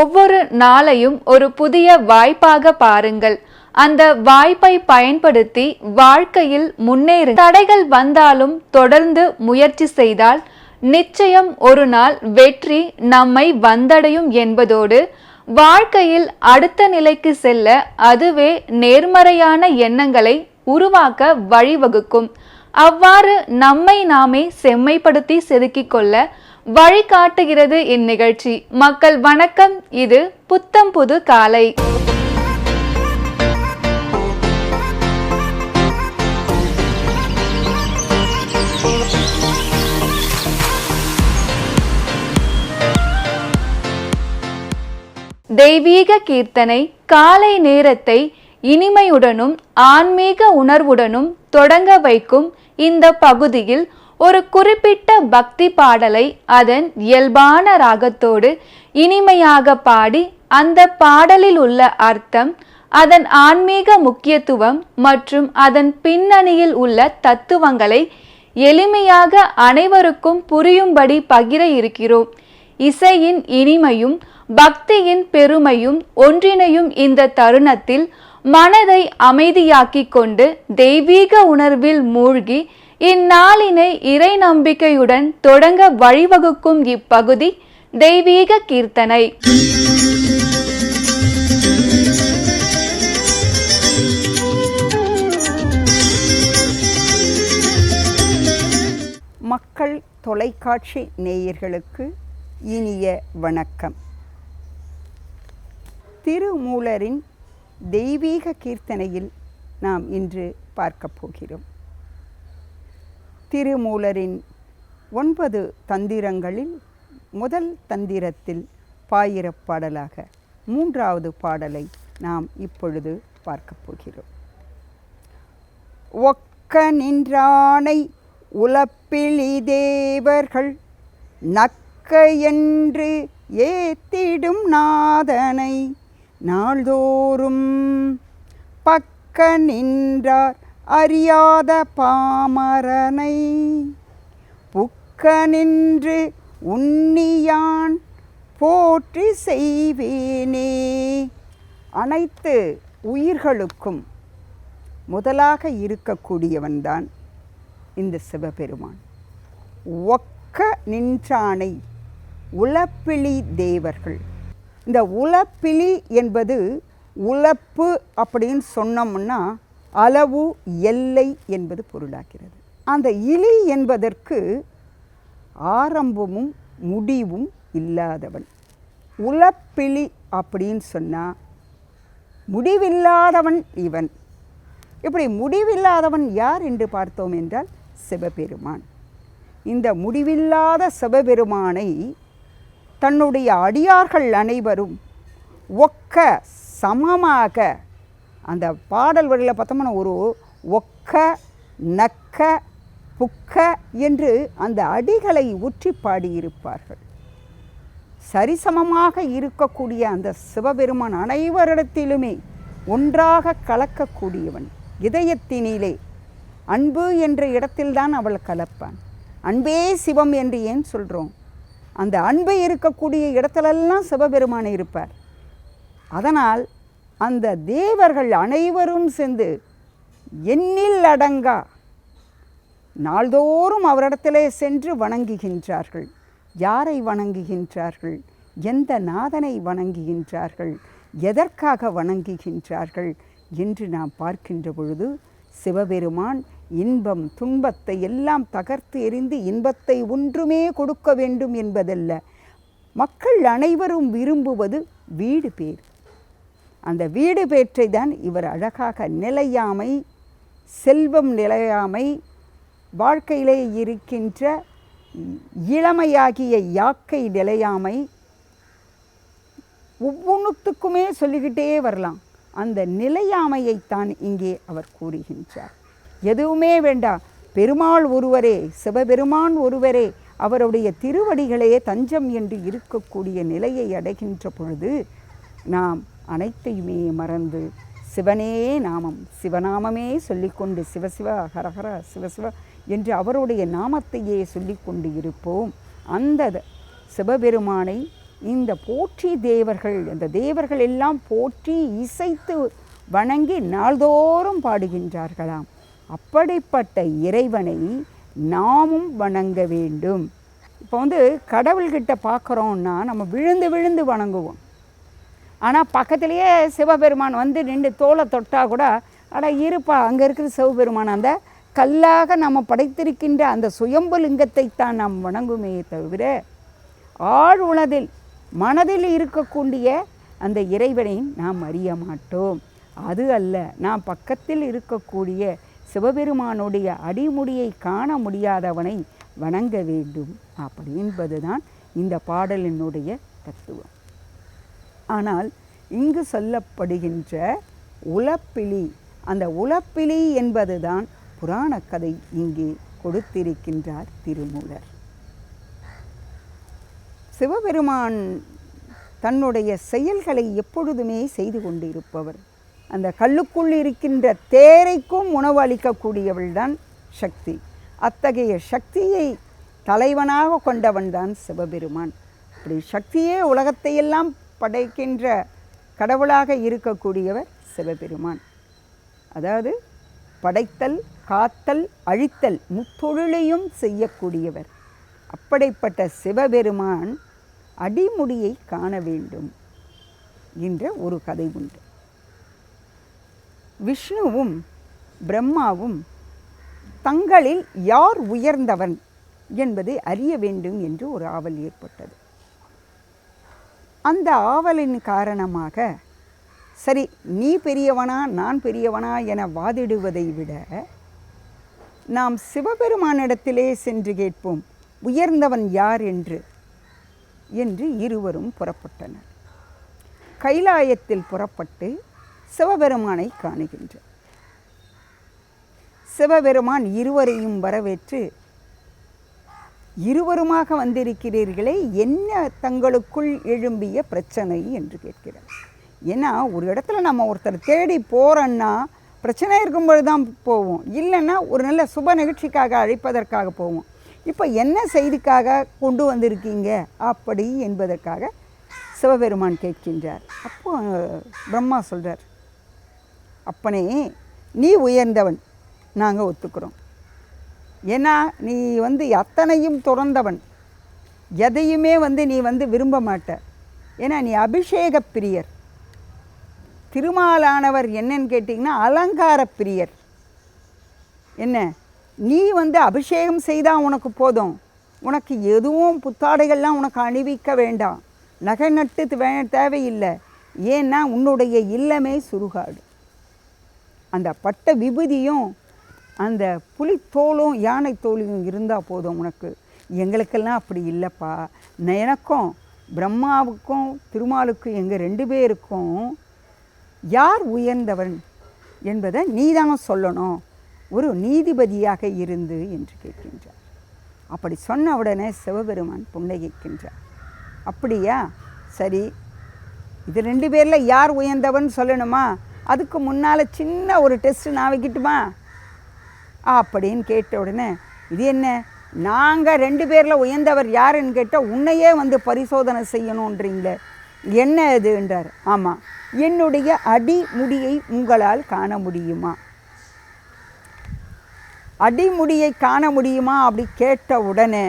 ஒவ்வொரு நாளையும் ஒரு புதிய வாய்ப்பாக பாருங்கள். அந்த வாய்ப்பை பயன்படுத்தி வாழ்க்கையில் முன்னேறு. தடைகள் வந்தாலும் தொடர்ந்து முயற்சி செய்தால் நிச்சயம் ஒரு நாள் வெற்றி நம்மை வந்தடையும் என்பதோடு வாழ்க்கையில் அடுத்த நிலைக்கு செல்ல அதுவே நேர்மறையான எண்ணங்களை உருவாக்க வழிவகுக்கும். அவ்வாறு நம்மை நாமே செம்மைப்படுத்தி செதுக்கிக் கொள்ள வழிகாட்டுகிறது இந்நிகழ்ச்சி. மக்கள் வணக்கம், இது புத்தம் புது காலை. தெய்வீக கீர்த்தனை காலை நேரத்தை இனிமையுடனும் ஆன்மீக உணர்வுடனும் தொடங்க வைக்கும் இந்த பகுதியில் ஒரு குறிப்பிட்ட பக்தி பாடலை அதன் இயல்பான ராகத்தோடு இனிமையாக பாடி அந்த பாடலில் உள்ள அர்த்தம், அதன் ஆன்மீக முக்கியத்துவம் மற்றும் அதன் பின்னணியில் உள்ள தத்துவங்களை எளிமையாக அனைவருக்கும் புரியும்படி பகிர இருக்கிறோம். இசையின் இனிமையும் பக்தியின் பெருமையும் ஒன்றிணையும் இந்த தருணத்தில் மனதை அமைதியாக்கிக் கொண்டு தெய்வீக உணர்வில் மூழ்கி இந்நாளினை இறை நம்பிக்கையுடன் தொடங்க வழிவகுக்கும் இப்பகுதி தெய்வீக கீர்த்தனை. மக்கள் தொலைக்காட்சி நேயர்களுக்கு இனிய வணக்கம். திருமூலரின் தெய்வீக கீர்த்தனையில் நாம் இன்று பார்க்க போகிறோம். திருமூலரின் 9 தந்திரங்களில் முதல் தந்திரத்தில் பாயிரப்பாடலாக 3வது பாடலை நாம் இப்பொழுது பார்க்க போகிறோம். ஒக்க நின்றானை உலப்பிலி தேவர்கள் நக்க என்று ஏத்திடும் நாதனை நாள்தோறும் பக்க நின்றார் அறியாத பாமரனை புக்க நின்று உன்னியான் போற்றி செய்வேனே. அனைத்து உயிர்களுக்கும் முதலாக இருக்கக்கூடியவன்தான் இந்த சிவபெருமான். ஒக்க நின்றானை உலப்பிலி தேவர்கள். இந்த உலப்பிலி என்பது உலப்பு அப்படின்னு சொன்னோம்னா அளவு எல்லை என்பது பொருளாகிறது. அந்த இலி என்பதற்கு ஆரம்பமும் முடிவும் இல்லாதவன். உலப்பிலி அப்படின்னு சொன்னால் முடிவில்லாதவன் இவன். இப்படி முடிவில்லாதவன் யார் என்று பார்த்தோம் என்றால் சிவபெருமான். இந்த முடிவில்லாத சிவபெருமானை தன்னுடைய அடியார்கள் அனைவரும் ஒக்க சமமாக, அந்த பாடல் வரியில் பார்த்தோம்னா ஒரு ஒக்க நக்க புக்க என்று அந்த அடிகளை உற்றி பாடியிருப்பார்கள். சரிசமமாக இருக்கக்கூடிய அந்த சிவபெருமான் அனைவரிடத்திலுமே ஒன்றாக கலக்கக்கூடியவன். இதயத்தினிலே அன்பு என்ற இடத்தில்தான் அவள் கலப்பான். அன்பே சிவம் என்று ஏன் சொல்கிறோம்? அந்த அன்பு இருக்கக்கூடிய இடத்துலெல்லாம் சிவபெருமான் இருப்பார். அதனால் அந்த தேவர்கள் அனைவரும் சேர்ந்து எண்ணில் அடங்கா நாள்தோறும் அவரிடத்திலே சென்று வணங்குகின்றார்கள். யாரை வணங்குகின்றார்கள்? எந்த நாதனை வணங்குகின்றார்கள்? எதற்காக வணங்குகின்றார்கள் என்று நாம் பார்க்கின்ற பொழுது சிவபெருமான் இன்பம் துன்பத்தை எல்லாம் தகர்த்து எறிந்து இன்பத்தை ஒன்றுமே கொடுக்க வேண்டும் என்பதல்ல. மக்கள் அனைவரும் விரும்புவது வீடு பேர். அந்த வீடு பேற்றை தான் இவர் அழகாக நிலையாமை, செல்வம் நிலையாமை, வாழ்க்கையிலே இருக்கின்ற இளமையாகிய யாக்கை நிலையாமை, ஒவ்வொன்றுத்துக்குமே சொல்லிக்கிட்டே வரலாம். அந்த நிலையாமையைத்தான் இங்கே அவர் கூறுகின்றார். எதுவுமே வேண்டாம், பெருமாள் ஒருவரே, சிவபெருமான் ஒருவரே, அவருடைய திருவடிகளே தஞ்சம் என்று இருக்கக்கூடிய நிலையை அடைகின்ற பொழுது நாம் அனைத்தையுமே மறந்து சிவனே நாமம், சிவநாமமே சொல்லிக்கொண்டு சிவசிவ ஹரஹர சிவசிவ என்று அவருடைய நாமத்தையே சொல்லிக்கொண்டு இருப்போம். அந்த சிவபெருமானை இந்த போற்றி தேவர்கள், இந்த தேவர்கள் எல்லாம் போற்றி இசைத்து வணங்கி நாள்தோறும் பாடுகின்றார்களாம். அப்படிப்பட்ட இறைவனை நாமும் வணங்க வேண்டும். இப்போ கடவுள்கிட்ட பார்க்குறோன்னா நம்ம விழுந்து விழுந்து வணங்குவோம். ஆனால் பக்கத்துலேயே சிவபெருமான் நின்று தோலை தொட்டால் கூட அட இருப்பா அங்கே இருக்கிற சிவபெருமான் அந்த கல்லாக நம்ம படைத்திருக்கின்ற அந்த சுயம்பு லிங்கத்தை தான் நாம் வணங்குமே தவிர ஆழ் உளதில் மனதில் இருக்கக்கூடிய அந்த இறைவனை நாம் அறிய மாட்டோம். அது அல்ல, நாம் பக்கத்தில் இருக்கக்கூடிய சிவபெருமானுடைய அடிமுடியை காண முடியாதவனை வணங்க வேண்டும் அப்படி என்பது தான் இந்த பாடலினுடைய தத்துவம். ஆனால் இங்கு சொல்லப்படுகின்ற உலப்பிலி, அந்த உலப்பிலி என்பது தான் புராண கதை இங்கே கொடுத்திருக்கின்றார் திருமூலர். சிவபெருமான் தன்னுடைய செயல்களை எப்பொழுதுமே செய்து கொண்டிருப்பவர். அந்த கல்லுக்குள் இருக்கின்ற தேரைக்கும் உணவு அளிக்கக்கூடியவள்தான் சக்தி. அத்தகைய சக்தியை தலைவனாக கொண்டவன்தான் சிவபெருமான். அப்படி சக்தியே உலகத்தையெல்லாம் படைக்கின்ற கடவுளாக இருக்கக்கூடியவர் சிவபெருமான். அதாவது படைத்தல், காத்தல், அழித்தல் முத்தொழிலையும் செய்யக்கூடியவர். அப்படிப்பட்ட சிவபெருமான் அடிமுடியை காண வேண்டும் என்ற ஒரு கதை உண்டு. விஷ்ணுவும் பிரம்மாவும் தங்களில் யார் உயர்ந்தவன் என்பதை அறிய வேண்டும் என்று ஒரு ஆவல் ஏற்பட்டது. அந்த ஆவலின் காரணமாக சரி நீ பெரியவனா நான் பெரியவனா என வாதிடுவதை விட நாம் சிவபெருமானிடத்திலே சென்று கேட்போம் உயர்ந்தவன் யார் என்று இருவரும் புறப்பட்டனர். கைலாயத்தில் புறப்பட்டு சிவபெருமானை காணுகின்றார். சிவபெருமான் இருவரையும் வரவேற்று, இருவருமாக வந்திருக்கிறீர்களே, என்ன தங்களுக்குள் எழும்பிய பிரச்சனை என்று கேட்கிறார். ஏன்னா ஒரு இடத்துல நம்ம ஒருத்தர் தேடி போகிறோன்னா பிரச்சனை இருக்கும்போது தான் போவோம், இல்லைன்னா ஒரு நல்ல சுப நிகழ்ச்சிக்காக அழைப்பதற்காக போவோம். இப்போ என்ன செய்திக்காக கொண்டு வந்திருக்கீங்க அப்படி என்பதற்காக சிவபெருமான் கேட்கின்றார். அப்போ பிரம்மா சொல்கிறார், அப்பனே நீ உயர்ந்தவன், நாங்கள் ஒத்துக்கிறோம். ஏன்னா நீ அத்தனையும் துறந்தவன், எதையுமே நீ விரும்ப மாட்ட. ஏன்னா நீ அபிஷேக பிரியர். திருமாலானவர் என்னன்னு கேட்டிங்கன்னா அலங்கார பிரியர். என்ன நீ அபிஷேகம் செய்தால் உனக்கு போதும், உனக்கு எதுவும் புத்தாடைகள்லாம் உனக்கு அணிவிக்க வேண்டாம், நகை நட்டு தேவையில்லை. ஏன்னா உன்னுடைய இல்லமே சுடுகாடு. அந்த பட்ட விபூதியும் அந்த புலித்தோலும் யானை தோலும் இருந்தால் போதும் உனக்கு. எங்களுக்கெல்லாம் அப்படி இல்லைப்பா. எனக்கும் பிரம்மாவுக்கும் திருமாலுக்கும் எங்கள் 2 பேருக்கும் யார் உயர்ந்தவன் என்பதை நீதானே சொல்லணும், ஒரு நீதிபதியாக இருந்து என்று கேட்கின்றார். அப்படி சொன்ன உடனே சிவபெருமான் புன்னகைக்கின்றார். அப்படியா, சரி, இது 2 பேரில் யார் உயர்ந்தவன் சொல்லணுமா, அதுக்கு முன்னால் சின்ன ஒரு டெஸ்ட்டு நான் வைக்கட்டுமா அப்படின்னு கேட்ட உடனே, இது என்ன நாங்கள் 2 பேரில் உயர்ந்தவர் யாருன்னு கேட்டால் உன்னையே பரிசோதனை செய்யணுன்றீங்களே, என்ன இது என்றார். ஆமாம், என்னுடைய அடிமுடியை உங்களால் காண முடியுமா, அடிமுடியை காண முடியுமா அப்படி கேட்ட உடனே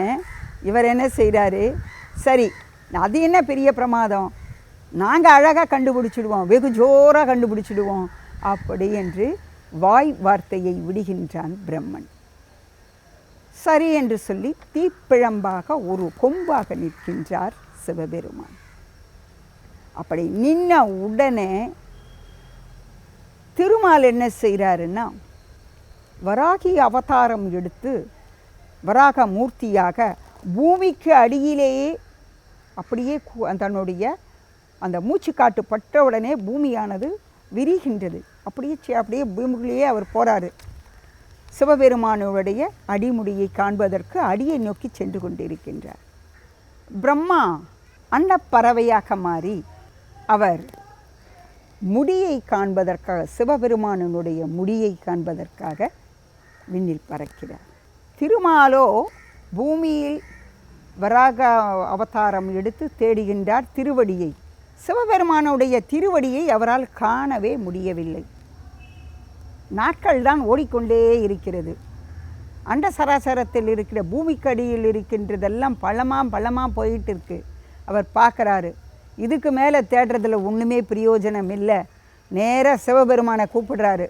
இவர் என்ன செய்கிறாரு, சரி அது என்ன பெரிய பிரமாதம், நாங்கள் அழகாக கண்டுபிடிச்சிடுவோம், வெகு ஜோராக கண்டுபிடிச்சிடுவோம் அப்படி என்று வாய் வார்த்தையை விடுகின்றான் பிரம்மன். சரி என்று சொல்லி தீப்பிழம்பாக ஒரு கொம்பாக நிற்கின்றார் சிவபெருமான். அப்படி நின்ன உடனே திருமால் என்ன செய்கிறாருன்னா வராகி அவதாரம் எடுத்து வராக மூர்த்தியாக பூமிக்கு அடியிலேயே அப்படியே தன்னுடைய அந்த மூச்சு காட்டு பட்ட உடனே பூமியானது விரிகின்றது. அப்படியே பூமிக்குள்ளேயே அவர் போகிறாரு. சிவபெருமானுடைய அடிமுடியை காண்பதற்கு அடியை நோக்கி சென்று கொண்டிருக்கின்றார். பிரம்மா அன்னப்பறவையாக மாறி அவர் முடியை காண்பதற்காக, சிவபெருமானுடைய முடியை காண்பதற்காக விண்ணில் பறக்கிறார். திருமாலோ பூமியில் வராக அவதாரம் எடுத்து தேடுகின்றார் திருவடியை. சிவபெருமானுடைய திருவடியை அவரால் காணவே முடியவில்லை. நாட்கள் தான் ஓடிக்கொண்டே இருக்கிறது. அண்ட சராசரத்தில் இருக்கிற பூமிக்கடியில் இருக்கின்றதெல்லாம் பள்ளமாக போயிட்டு இருக்கு. அவர் பார்க்குறாரு, இதுக்கு மேலே தேடுறதுல ஒன்றுமே பிரயோஜனம் இல்லை. நேராக சிவபெருமானை கூப்பிடுறாரு.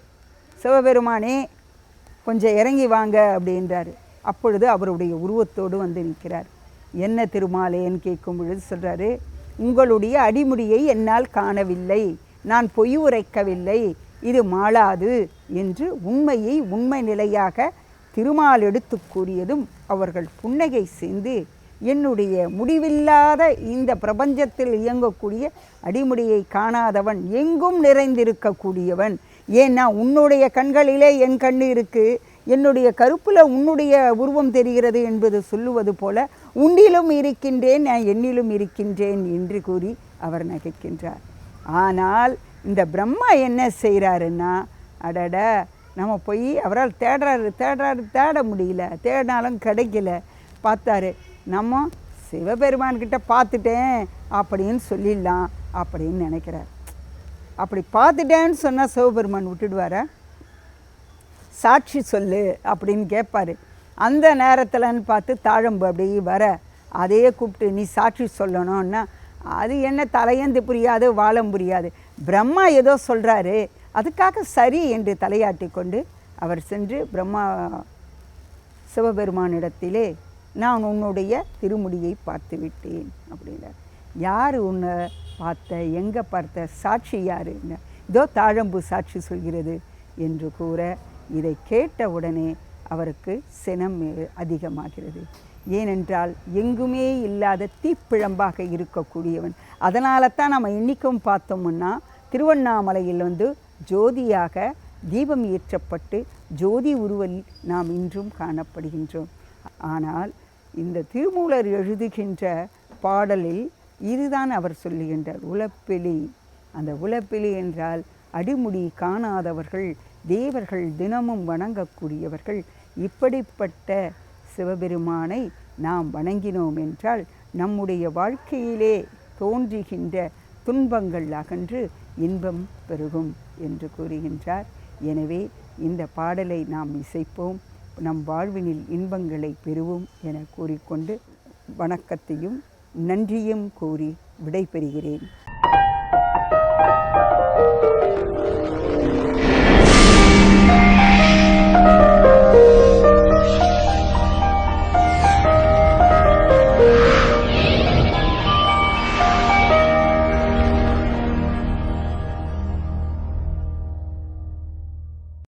சிவபெருமானே கொஞ்சம் இறங்கி வாங்க அப்படின்றாரு. அப்பொழுது அவருடைய உருவத்தோடு வந்து நிற்கிறார். என்ன திருமாலேன்னு கேட்கும் பொழுது சொல்கிறாரு, உங்களுடைய அடிமுடியை என்னால் காணவில்லை, நான் பொய் உரைக்கவில்லை, இது மாளாது என்று உண்மையை உண்மை நிலையாக திருமால் எடுத்து கூறியதும் அவர்கள் புன்னகை செய்து, என்னுடைய முடிவில்லாத இந்த பிரபஞ்சத்தில் இயங்கக்கூடிய அடிமுடியை காணாதவன் எங்கும் நிறைந்திருக்கக்கூடியவன். ஏன்னா உன்னுடைய கண்களிலே என் கண்ணு இருக்குது, என்னுடைய கருப்பில் உன்னுடைய உருவம் தெரிகிறது என்பது சொல்லுவது போல உன்னிலும் இருக்கின்றேன், நான் என்னிலும் இருக்கின்றேன் என்று கூறி அவர் நகைக்கின்றார். ஆனால் இந்த பிரம்மா என்ன செய்கிறாருன்னா, அடட நம்ம போய் அவரால் தேட முடியல, தேடினாலும் கிடைக்கல. பார்த்தாரு, நம்ம சிவபெருமான்கிட்ட பார்த்துட்டேன் அப்படின்னு சொல்லிடலாம் அப்படின்னு நினைக்கிறார். அப்படி பார்த்துட்டேன்னு சொன்னால் சிவபெருமான் விட்டுடுவாரா? சாட்சி சொல்லு அப்படின்னு கேட்பார். அந்த நேரத்தில்னு பார்த்து தாழம்பு அப்படியே வர அதையே கூப்பிட்டு நீ சாட்சி சொல்லணும்னா அது என்ன தலையந்து புரியாது வாழம் புரியாது. பிரம்மா ஏதோ சொல்கிறாரு, அதுக்காக சரி என்று தலையாட்டி கொண்டு அவர் சென்று பிரம்மா சிவபெருமானிடத்திலே நான் உன்னுடைய திருமுடியை பார்த்து விட்டேன் அப்படின்னார். யார் உன்னை பார்த்த, எங்கே பார்த்த, சாட்சி யாருன்னு? இதோ தாழம்பு சாட்சி சொல்கிறது என்று கூற, இதை கேட்ட உடனே அவருக்கு சினம் அதிகமாகிறது. ஏனென்றால் எங்குமே இல்லாத தீப்பிழம்பாக இருக்கக்கூடியவன். அதனால தான் நம்ம இன்றைக்கும் பார்த்தோம்னா திருவண்ணாமலையில் ஜோதியாக தீபம் ஏற்றப்பட்டு ஜோதி உருவல் நாம் இன்றும் காணப்படுகின்றோம். ஆனால் இந்த திருமூலர் எழுதுகின்ற பாடலில் இதுதான் அவர் சொல்லுகின்றார், உலப்பிலி. அந்த உலப்பிலி என்றால் அடிமுடி காணாதவர்கள், தேவர்கள் தினமும் வணங்கக்கூடியவர்கள். இப்படிப்பட்ட சிவபெருமானை நாம் வணங்கினோம் என்றால் நம்முடைய வாழ்க்கையிலே தோன்றுகின்ற துன்பங்கள் அகன்று இன்பம் பெருகும் என்று கூறுகின்றார். எனவே இந்த பாடலை நாம் இசைப்போம், நம் வாழ்வினில் இன்பங்களை பெறுவோம் என கூறிக்கொண்டு வணக்கத்தையும் நன்றியும் கூறி விடைபெறுகிறேன்.